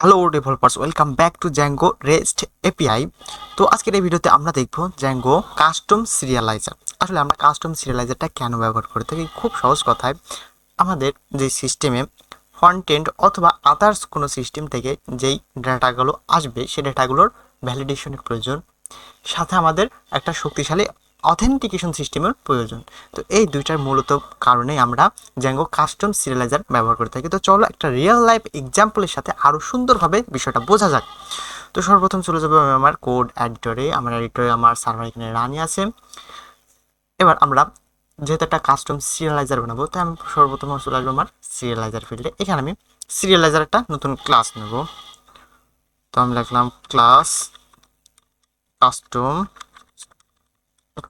Hello developers, welcome back to Zango rest API. তো আজকের এই ভিডিওতে আমরা দেখব জ্যাঙ্গো কাস্টম সিরিয়ালাইজার। আসলে আমরা কাস্টম সিরিয়ালাইজারটা কেন ব্যবহার করে থাকি? খুব সহজ কথায়, আমাদের যে সিস্টেমে ফ্রন্ট এন্ড অথবা আদার্স কোনো সিস্টেম থেকে যেই ডাটাগুলো আসবে সেই ডাটাগুলোর ভ্যালিডেশনের প্রয়োজন, সাথে আমাদের একটা শক্তিশালী অথেন্টিকেশন সিস্টেমের প্রয়োজন। তো এই দুইটার মূলত কারণেই আমরা জ্যাঙ্গো কাস্টম সিরিয়ালাইজার ব্যবহার করে থাকি। তো চলো একটা রিয়েল লাইফ এক্সাম্পলের সাথে আরও সুন্দরভাবে বিষয়টা বোঝা যাক। তো সর্বপ্রথম চলে যাবো আমি আমার কোড এডিটরে। আমার সার্ভার এখানে রানি আছে। এবার আমরা যেহেতু একটা কাস্টম সিরিয়ালাইজার বানাবো, তো আমি সর্বপ্রথম চলে আসবো আমার সিরিয়ালাইজার ফিল্ডে। এখানে আমি সিরিয়ালাইজার একটা নতুন ক্লাস নেব। তো আমি লিখলাম ক্লাস কাস্টম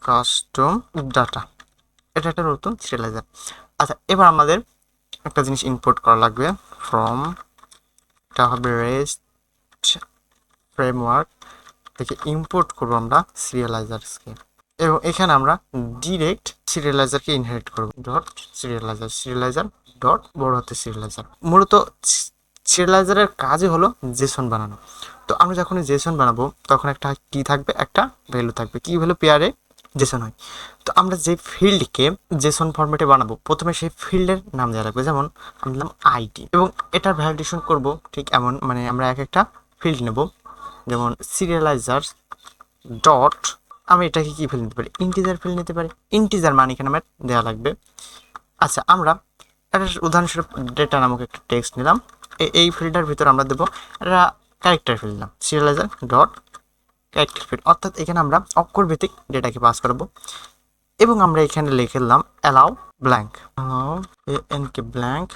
কাস্টম ডাটা। এটা একটা নতুন সিরিয়ালাইজার। আচ্ছা, এবার আমাদের একটা জিনিস ইম্পোর্ট করা লাগবে ফ্রম, এটা হবে রেস্ট ফ্রেমওয়ার্ক থেকে ইম্পোর্ট করবো আমরা সিরিয়ালাইজারসকে, এবং এখানে আমরা ডিরেক্ট সিরিয়ালাইজারকে ইনহেরিট করব। ডট সিরিয়ালাইজার ডট বড় হাতে সিরিয়ালাইজার। মূলত সিরিয়ালাইজারের কাজই হলো জেসন বানানো। তো আমরা যখন জেসন বানাবো তখন একটা কি থাকবে, একটা ভ্যালু থাকবে। কি ভ্যালু? পেয়ারে জেসন হয়। তো আমরা যে ফিল্ডকে জেসন ফরম্যাটে বানাবো, প্রথমে সেই ফিল্ডের নাম দেওয়া লাগবে। যেমন আমি দিলাম আইডি, এবং এটার ভ্যালিডেশন করব ঠিক এমন, মানে আমরা এক একটা ফিল্ড নেব। যেমন সিরিয়ালাইজার ডট, আমি এটাকে কি ফিল্ড নিতে পারি? ইন্টিজার ফিল্ড নিতে পারি। ইন্টিজার মানে এখানে আমার দেওয়া লাগবে। আচ্ছা, আমরা একটা উদাহরণস্বরূপ ডেটা নামক একটা টেক্সট নিলাম। এই ফিল্ডটার ভিতরে আমরা দেবো একটা ক্যারেক্টার ফিল্ড দিলাম, সিরিয়ালাইজার ডট ক্যারেক্টার ফিল্ড। অর্থাৎ এখানে আমরা অক্ষর ভিত্তিক ডেটাকে পাস করবো, এবং আমরা এখানে লিখে দিলাম allow blank, blank,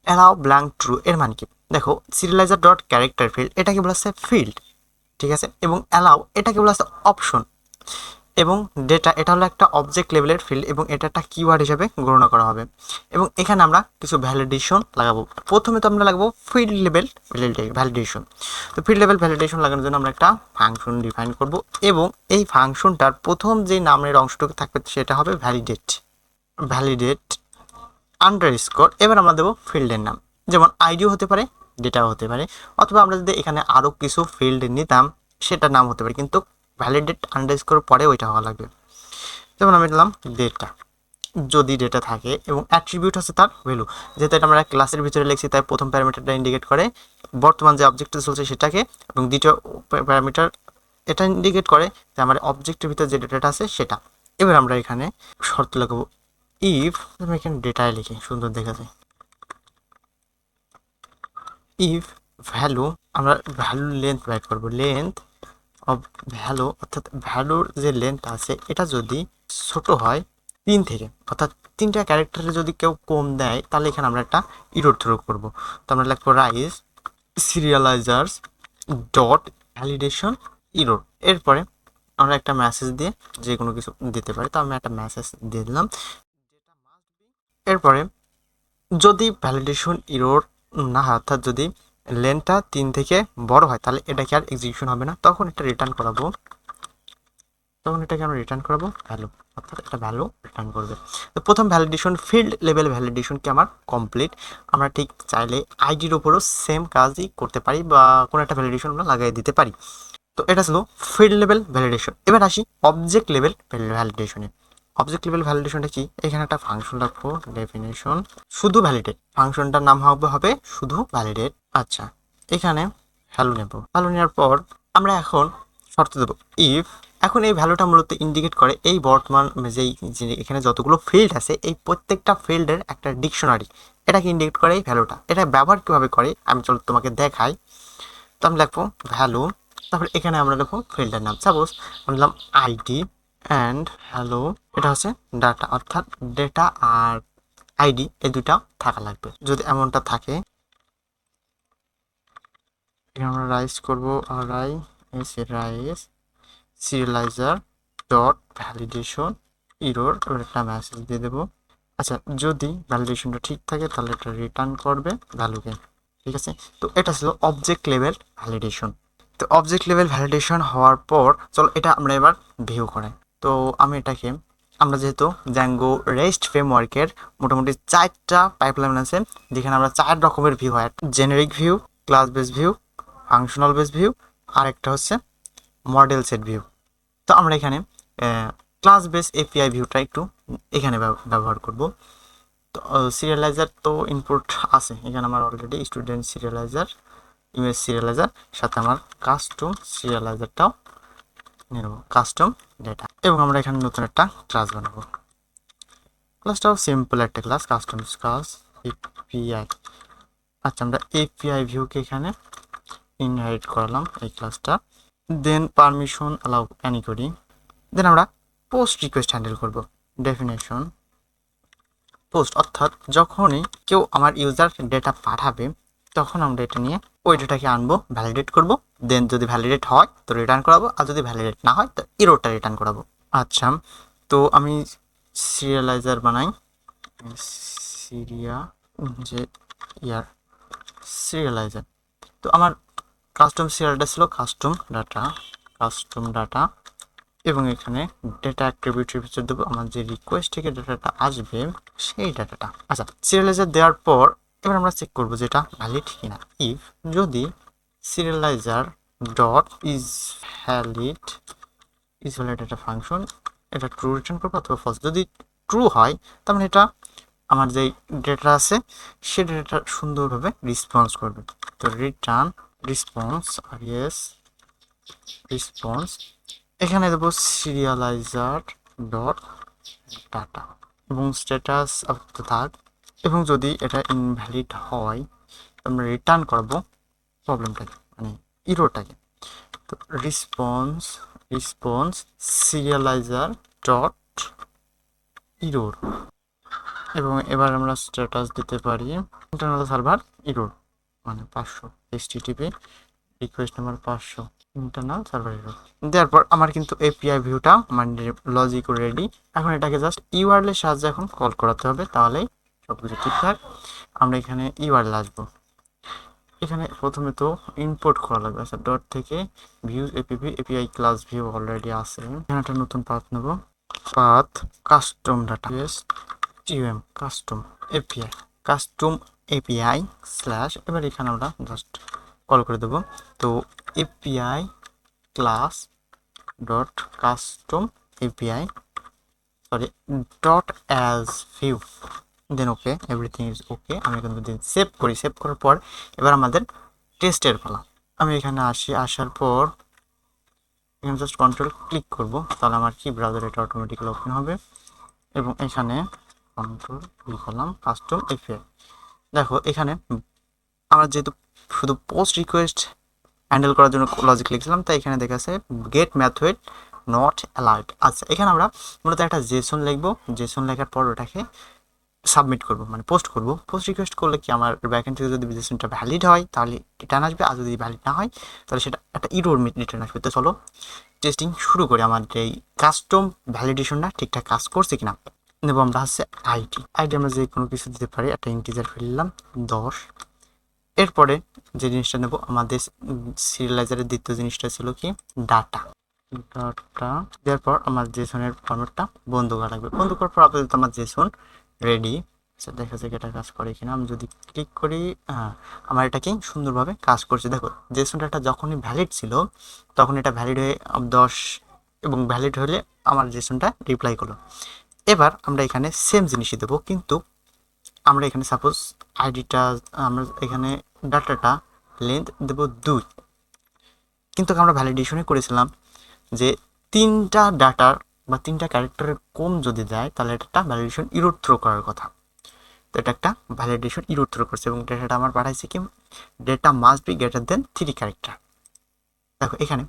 allow blank true. এর মানে কি? দেখো, সিরিয়ালাইজার ডট ক্যারেক্টার ফিল্ড এটাকে বলা হচ্ছে ফিল্ড, ঠিক আছে, এবং অ্যালাউ এটাকে বলা হচ্ছে অপশন, এবং ডেটা এটা হলো একটা অবজেক্ট লেভেলের ফিল্ড, এবং এটা একটা কিওয়ার্ড হিসেবে গণনা করা হবে। এবং এখানে আমরা কিছু ভ্যালিডেশন লাগাবো। প্রথমে তো আমরা লাগাবো ফিল্ড লেভেল ভ্যালিডেশন। তো ফিল্ড লেভেল ভ্যালিডেশন লাগানোর জন্য আমরা একটা ফাংশন ডিফাইন করব, এবং এই ফাংশনটার প্রথম যে নামের অংশটুকু থাকবে সেটা হবে ভ্যালিডেট আন্ডারস্কোর। এবার আমরা দেবো ফিল্ডের নাম, যেমন আইডিও হতে পারে, ডেটাও হতে পারে, অথবা আমরা যদি এখানে আরও কিছু ফিল্ড নিতাম সেটার নাম হতে পারে, কিন্তু ভ্যালিডেট আন্ডারস্কোর পরে ওইটা হওয়া লাগবে। যেমন আমি দিলাম ডেটা, যদি ডেটা থাকে, এবং অ্যাট্রিবিউট হচ্ছে তার ভ্যালু। যেহেতু এটা আমরা ক্লাসের ভিতরে লিখছি, তাই প্রথম প্যারামিটারটা ইন্ডিকেট করে বর্তমান যে অবজেক্টটা চলছে সেটাকে, এবং দ্বিতীয় প্যারামিটার এটা ইন্ডিকেট করে যে আমার অবজেক্টের ভিতরে যে ডেটাটা আছে সেটা। এবার আমরা এখানে শর্ত লাগাবো ইফ, আমি এখানে ডেটায় লিখি, সুন্দর দেখা যায়। ইফ ভ্যালু, আমরা ভ্যালু লেন্থ বাইট করবো, লেন্থ অফ ভ্যালু, অর্থাৎ ভ্যালুর যে লেন্থ আছে এটা যদি ছোট হয় 3 থেকে, অর্থাৎ 3টা ক্যারেক্টারে যদি কেউ কম দেয়, তাহলে এখানে আমরা একটা ইরোর থ্রো করবো। তো আমরা লিখবো রাইজ সিরিয়ালাইজার্স ডট ভ্যালিডেশন ইরোর। এরপরে আমরা একটা মেসেজ দিয়ে যে কোনো কিছু দিতে পারি। তো আমি একটা মেসেজ দিয়ে দিলাম। এরপরে যদি ভ্যালিডেশন ইরোর না হয়, অর্থাৎ যদি লেনটা 3 থেকে বড় হয়, তাহলে এটাকে আর এক্সিকিউশন হবে না, তখন এটা রিটার্ন করাবো। তখন এটাকে আমরা রিটার্ন করাবো ভ্যালু, অর্থাৎ এটা ভ্যালু রিটার্ন করবে। তো প্রথম ভ্যালিডেশন ফিল্ড লেভেল ভ্যালিডেশনকে আমার কমপ্লিট। আমরা ঠিক চাইলে আইডির উপরও সেম কাজই করতে পারি, বা কোনো একটা ভ্যালিডেশন আমরা লাগিয়ে দিতে পারি। তো এটা ছিল ফিল্ড লেভেল ভ্যালিডেশন। এবার আসি অবজেক্ট লেভেল ভ্যালিডেশনে। অবজেক্ট লেভেল ভ্যালিডেশনটা কি? এখানে একটা ফাংশন রাখবো, ডেফিনেশন শুধু ভ্যালিডেট। ফাংশনটার নাম হবে শুধু ভ্যালিডেট। আচ্ছা, এখানে ভ্যালু নেব। ভ্যালু নেওয়ার পর আমরা এখন শর্ত দেবো ইফ। এখন এই ভ্যালুটা মূলত ইন্ডিকেট করে এই বর্তমান যেই এখানে যতগুলো ফিল্ড আছে, এই প্রত্যেকটা ফিল্ডের একটা ডিকশনারি, এটাকে ইন্ডিকেট করে এই ভ্যালুটা। এটা ব্যবহার কীভাবে করে আমি চলো তোমাকে দেখাই। তো আমি লিখবো ভ্যালু, তারপরে এখানে আমরা লিখবো ফিল্ডের নাম। সাপোজ আমরা দিলাম আইডি অ্যান্ড হ্যালো, এটা হচ্ছে ডাটা, অর্থাৎ ডেটা আর আইডি এই দুটা থাকা লাগবে। যদি এমনটা থাকে, এখানে আমরা রাইজ করবো, রাইজ সিরিয়ালাইজার ডট ভ্যালিডেশন ইরোর, একটা মেসেজ দিয়ে দেবো। আচ্ছা, যদি ভ্যালিডেশনটা ঠিক থাকে তাহলে এটা রিটার্ন করবে ভ্যালুকে, ঠিক আছে। তো এটা ছিল অবজেক্ট লেভেল ভ্যালিডেশন। তো অবজেক্ট লেভেল ভ্যালিডেশন হওয়ার পর চলো এটা আমরা এবার ভিউ করাই। তো আমি এটাকে, আমরা যেহেতু জ্যাঙ্গো রেস্ট ফ্রেমওয়ার্কের মোটামুটি 4টা পাইপলাইন আছে, যেখানে আমরা 4 রকমের ভিউ হয়, generic view, class base view, functional base view, আর একটা হচ্ছে মডেল সেট ভিউ। তো আমরা এখানে ক্লাস বেস এপিআই ভিউটা একটু এখানে ব্যবহার করব। তো সিরিয়ালাইজার তো ইনপুট আছে এখানে আমার অলরেডি, স্টুডেন্ট সিরিয়ালাইজার, ইমেজ সিরিয়ালাইজার, সাথে আমার কাস্টম সিরিয়ালাইজারটাও নিয়ে নেব, কাস্টম ডেটা। এবং আমরা এখানে নতুন একটা ক্লাস বানাবো। ক্লাসটাও সিম্পল একটা ক্লাস, কাস্টম ক্লাস এপিআই। আচ্ছা, আমরা এপিআই ভিউকে এখানে ইনহেরিট করলাম এই ক্লাসটা। দেন পারমিশন অ্যালাউ অ্যানি করি। দেন আমরা পোস্ট রিকোয়েস্ট হ্যান্ডেল করব। ডেফিনেশন পোস্ট, অর্থাৎ যখনই কেউ আমার ইউজার ডেটা পাঠাবে তখন আমরা এটা নিয়ে ওই ডেটাকে আনবো, ভ্যালিডেট করব। দেন যদি ভ্যালিডেট হয় তো রিটার্ন করাবো, আর যদি ভ্যালিডেট না হয় তো এররটা রিটার্ন করাবো। আচ্ছা, তো আমি সিরিয়ালাইজার বানাই, যে সিরিয়ালাইজার। তো আমার কাস্টম সিরিয়ালটা ছিল কাস্টম ডাটা, এবং এখানে ডেটা অ্যাট্রিবিউটের ভিতরে দেবো আমার যে রিকোয়েস্ট থেকে ডেটাটা আসবে সেই ডাটাটা। আচ্ছা, সিরিয়ালাইজার দেওয়ার পর এবার আমরা চেক করবো যেটা ভ্যালিড কিনা। ইফ যদি সিরিয়ালাইজার ডট ইজ ভ্যালিড একটা ফাংশন, এটা ট্রু রিটার্ন করবো অথবা ফলস। যদি ট্রু হয় তার মানে এটা আমার যে ডেটা আছে সে ডেটাটা সুন্দরভাবে রেসপন্স করবে। তো রিটার্ন রেসপন্স, আর ইয়েস রেসপন্স, এখানে দেবো সিরিয়ালাইজার ডট ডাটা এবং স্ট্যাটাস আপ থাক। এবং যদি এটা ইনভ্যালিড হয় আমরা রিটার্ন করবো প্রবলেমটাকে, মানে ইরোটাকে। তো রেসপন্স সিরিয়ালাইজার ডট ইরোর। এবং এবার আমরা স্ট্যাটাস দিতে পারি ইন্টারনাল সার্ভার ইরোর, মানে 500 HTTP request number 500 internal server error. দেওয়ার পর আমার কিন্তু এপিআই ভিউটা মানে লজিক রেডি। এখন এটাকে জাস্ট ইউআরএল এর সাহায্যে এখন কল করাতে হবে, তাহলেই সব কিছু ঠিকঠাক। আমরা এখানে ইউআরএল আসবো, এখানে প্রথমে তো ইম্পোর্ট করা লাগবে। আচ্ছা, ডট থেকে views API class view already আছে, এখানে একটা নতুন পাথ নেব, path custom data TM custom API slash. এবার এখানে আমরা জাস্ট কল করে দেবো। তো API class dot custom API dot as view, then okay, everything is okay. আমি কিন্তু দেন সেভ করি। সেভ করার পর এবার আমাদের টেস্টের পালা। আমি এখানে আসার পর এখানে জাস্ট কন্ট্রোল ক্লিক করব, তাহলে আমার কি ব্রাউজার এটা অটোমেটিক্যালি ওপেন হবে। এবং এখানে কন্ট্রোল ক্লিক করলাম কাস্টম এপিআই। দেখো এখানে আমরা যেহেতু শুধু পোস্ট রিকোয়েস্ট হ্যান্ডেল করার জন্য লজিক লিখছিলাম, তাই এখানে দেখাচ্ছে গেট মেথড নট অ্যালাউড। আচ্ছা, এখানে আমরা মূলত একটা জেসন লিখবো, জেসন লেখার পর ওটাকে সাবমিট করব, মানে পোস্ট করব। পোস্ট রিকোয়েস্ট করলে কি আমার ব্যাকএন্ড থেকে যদি জেসনটা ভ্যালিড হয় তাহলে রিটার্ন আসবে, আর যদি ভ্যালিড না হয় তাহলে সেটা একটা ইরর রিটার্ন আসবে। তো চলো টেস্টিং শুরু করি, আমার এই কাস্টম ভ্যালিডেশনটা ঠিকঠাক কাজ করছে কিনা। নেব আমরা হচ্ছে আইডি আমরা যে কোনো কিছু দিতে পারি, একটা ইন্টিজার ফেললাম 10। এরপরে যে জিনিসটা নেব, আমাদের সিরিয়ালাইজারের দ্বিতীয় জিনিসটা ছিল কি ডাটা দেওয়ার পর আমার জেসনের ফরম্যাটটা বন্ধ করা লাগবে। বন্ধ করার পর আপাতত আমার জেসন রেডি। দেখা যাক এটা কাজ করে কিনা। আমি যদি ক্লিক করি, হ্যাঁ, আমার এটা কি সুন্দরভাবে কাজ করছে। দেখো জেসন ডাটা যখনই ভ্যালিড ছিল তখন এটা ভ্যালিড হয়ে 10 এবং ভ্যালিড হলে আমার জেসনটা রিপ্লাই করলো। এবার আমরা এখানে সেম জিনিসই দেবো, কিন্তু আমরা এখানে সাপোজ আইডিটা, আমরা এখানে ডাটাটা লেন্থ দেব 2, কিন্তু আমরা ভ্যালিডেশনে করেছিলাম যে 3টা ডাটার বা 3টা ক্যারেক্টারের কম যদি দেয় তাহলে এটা ভ্যালিডেশন ইরর থ্রো করার কথা। তো এটা একটা ভ্যালিডেশন ইরর থ্রো করছে এবং ডেটাটা আমার পাঠাইছে কি data must be greater than 3 character. দেখো এখানে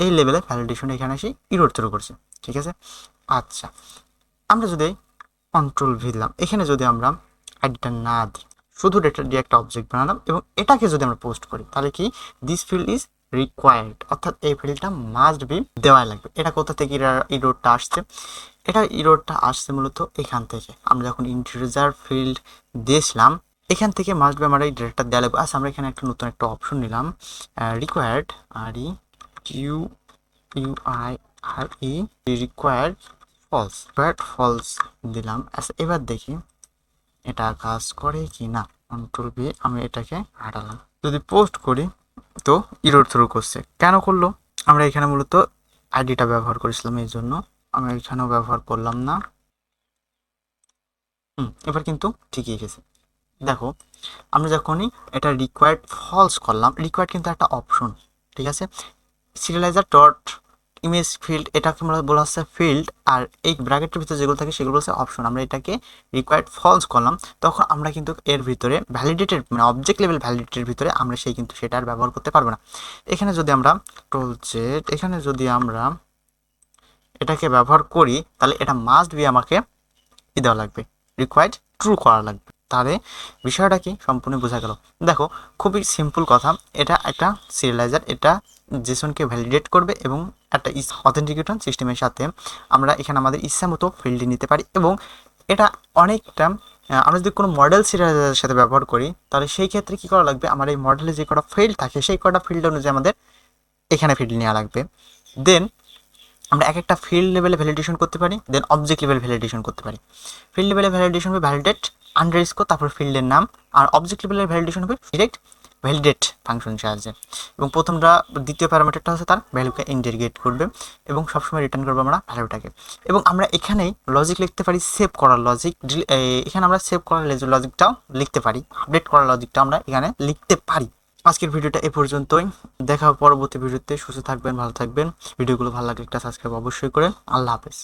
এই লেভেলে ভ্যালিডেশন এখানে এসে ইরর থ্রো করছে, ঠিক আছে। আচ্ছা, আমরা যদি কন্ট্রোল ভি দিলাম, এখানে যদি আমরা আইডিটা না দিই, শুধু ডেটা দিয়ে একটা অবজেক্ট বানালাম এবং এটাকে যদি আমরা পোস্ট করি তাহলে কি দিস ফিল্ড ইজ রিকোয়ার্ড, অর্থাৎ এই ফিল্ডটা মাস্ট বি দেওয়া লাগবে। এটা কোথা থেকে ইরোরটা আসছে? এটা ইরোরটা আসছে মূলত এখান থেকে। আমরা যখন ইন্টিজার ফিল্ড দিয়েছিলাম এখান থেকে মাস্ট বি আমরা এই ডেটাটা দেওয়া লাগবে। আচ্ছা, আমরা এখানে একটা নতুন একটা অপশন নিলাম, রিকোয়ার্ড রিকোয়ার্ড ফলস দিলাম। আচ্ছা, এবার দেখি এটা কাজ করে কি না। কন্ট্রোল বি, আমি এটাকে হাঁটালাম। যদি পোস্ট করি তো ইরর থ্রো করছে। কেন করলো? আমরা এখানে মূলত আইডিটা ব্যবহার করেছিলাম, এই জন্য আমরা এখানেও ব্যবহার করলাম না। এবার কিন্তু ঠিকই গেছে। দেখো আমরা যখনই এটা রিকোয়ার্ড ফলস করলাম, রিকোয়ার্ড কিন্তু একটা অপশন, ঠিক আছে। সিরিয়ালাইজার ডট ইমেজ ফিল্ড এটাকে আমরা বলা হচ্ছে ফিল্ড, আর এই ব্র্যাকেটের ভিতরে যেগুলো থাকে সেগুলো হচ্ছে অপশন। আমরা এটাকে রিকোয়ার্ড ফলস করলাম, তখন আমরা কিন্তু এর ভিতরে ভ্যালিডেটেড মানে অবজেক্ট লেভেল ভ্যালিডেটের ভিতরে আমরা সেই কিন্তু সেটা আর ব্যবহার করতে পারবো না। এখানে যদি আমরা টোলজেট এখানে যদি আমরা এটাকে ব্যবহার করি, তাহলে এটা মাস্ট বি আমাকে কি দেওয়া লাগবে, রিকোয়ার্ড ট্রু করা লাগবে। তাহলে বিষয়টা কি সম্পূর্ণ বোঝা গেল। দেখো খুবই সিম্পল কথা, এটা একটা সিরিয়ালাইজার, এটা জেসনকে ভ্যালিডেট করবে এবং একটা অথেন্টিকেশন সিস্টেমের সাথে আমরা এখানে আমাদের ইচ্ছা মতো ফিল্ড নিতে পারি। এবং এটা অনেকটা আমরা যদি কোনো মডেল সিরিয়ালাইজারের সাথে ব্যবহার করি, তাহলে সেই ক্ষেত্রে কী করা লাগবে, আমার এই মডেলে যে কটা ফিল্ড থাকে সেই কটা ফিল্ড অনুযায়ী আমাদের এখানে ফিল্ড নেওয়া লাগবে। দেন আমরা এক একটা ফিল্ড লেভেলে ভ্যালিডেশন করতে পারি, দেন অবজেক্ট লেভেল ভ্যালিডেশন করতে পারি। ফিল্ড লেভেলে ভ্যালিডেশন হবে ভ্যালিডেট আন্ডারস্কোর তারপর ফিল্ডের নাম, আর অবজেক্ট লেভেলের ভ্যালিডেশন হবে ডিরেক্ট ভ্যালিডেট ফাংশন সাহায্যে। এবং প্রথমটা দ্বিতীয় প্যারামিটারটা হচ্ছে তার ভ্যালুকে ইন্টিগ্রেট করবে এবং সবসময় রিটার্ন করবো আমরা ভ্যালুটাকে। এবং আমরা এখানেই লজিক লিখতে পারি, সেভ করার লজিক, এখানে আমরা সেভ করার লজিকটাও লিখতে পারি, আপডেট করার লজিকটা আমরা এখানে লিখতে পারি। আজকের ভিডিওটা এ পর্যন্তই, দেখা হবে পরবর্তী ভিডিওতে। সুস্থ থাকবেন, ভালো থাকবেন। ভিডিওগুলো ভালো লাগলে একটা সাবস্ক্রাইব অবশ্যই করেন। আল্লাহ হাফেজ।